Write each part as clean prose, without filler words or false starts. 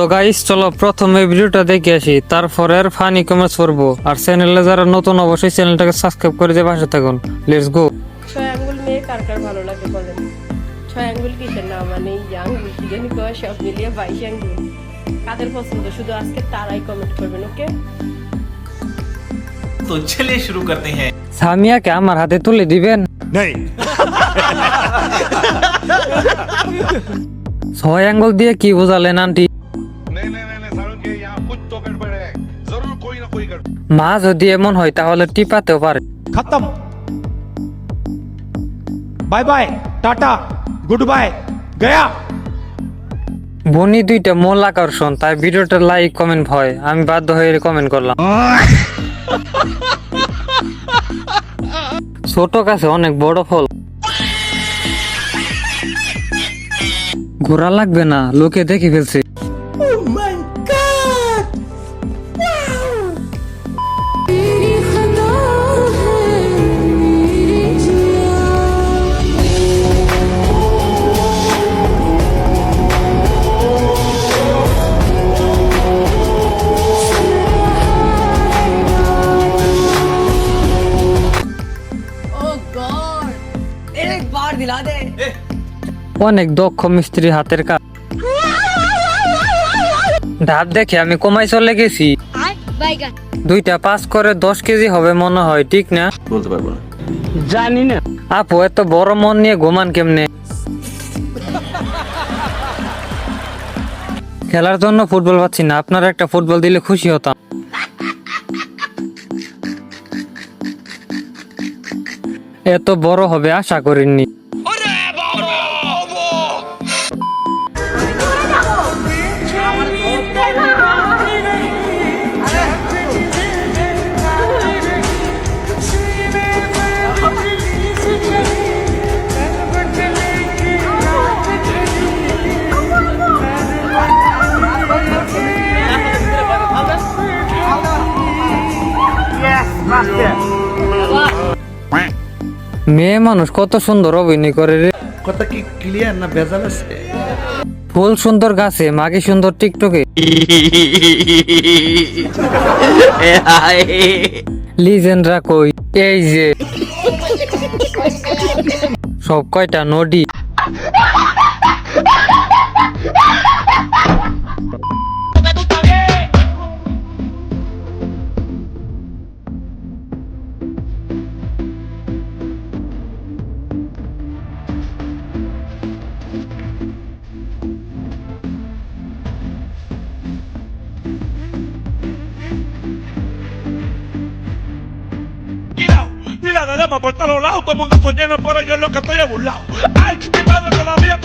তো গাইস চলো প্রথমে ভিডিওটা দেখে আসি, তারপরে আর ফানি কমেন্টস করবো। আর চ্যানেলে যারা নতুন অবশ্যই চ্যানেলটাকে সাবস্ক্রাইব করে দিয়ে পাশে থাকুন। Let's go. ছয় আঙ্গুল মেয়ে কার কার ভালো লাগে বলেন? ছয় আঙ্গুল কিসের না মানে আঙ্গুল কি জানি কয়, সব মিলিয়ে 22 আঙ্গুল। কাদের পছন্দ শুধু আজকে তারাই কমেন্ট করবেন, ওকে? तो चलिए शुरू करते हैं। সামিয়াকে আমার হাতে তুলে দিবেন? नहीं। ছয় আঙ্গুল দিয়ে কি বোঝালেন আন্টি? नहीं सारुण के यहाँ कुछ तो गड़बड़ है, जरूर कोई ना कोई गड़बड़। মা যদি এমন হয় তাহলে টিপাতেও পারে। खत्म। Bye bye, tata, goodbye, गया। বনি দুইটা মূল আকর্ষণ, তাই ভিডিওটা লাইক কমেন্ট হয়, আমি বাধ্য হয়ে কমেন্ট করলাম। ছোট কাছে অনেক বড় ফল। ঘোরা লাগবে না, লোকে দেখে ফেলছে। অনেক দক্ষ মিস্ত্রি হাতের কাজ। ধাপ দেখে আমি কমাই চলে গেছি। দুইটা পাস করে 10 কেজি হবে মনে হয়, ঠিক না? বলতে পারবো না, জানি না। আপু এত বড় মন নিয়ে ঘুমান কেমনে? খেলার জন্য ফুটবল পাচ্ছি না, আপনারা একটা ফুটবল দিলে খুশি হতাম। এত বড় হবে আশা করিনি। মেয়ে মানুষ কত সুন্দর অভিনয় করে রে। কথা কি ক্লিয়ার না ভেজাল আছে? ফুল সুন্দর গাছে, মাগে সুন্দর টিকটকে। লিজেন্ডরা কই? এই যে সব কয়টা নডি। Mira la llama por todos lados, todo el mundo follando por ello es lo que estoy burlado. ¡Ay, mi madre todavía!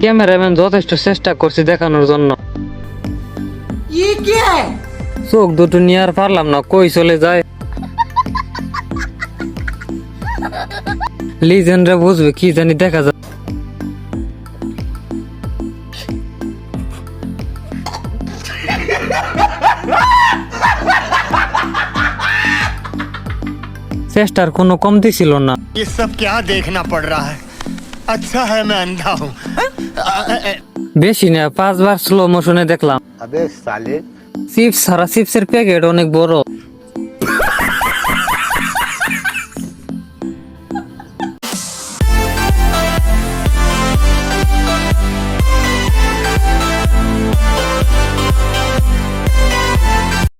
Cameraman যথেষ্ট চেষ্টা করছি দেখানোর জন্য। চোখ দুটো নিয়ে আর পারলাম না, কই চলে যায়। লিজেন্ডরা বুঝবে কি জানি, দেখা যায়। চেষ্টার কোনো কমতি ছিল না। ये सब क्या देखना पड़ रहा है? अच्छा है मैं अंधा हूँ। বেশি না, 5 বার স্লো মোশনে দেখলাম। अबे साले। চিপস ছাড়া চিপসের প্যাকেট অনেক বড়।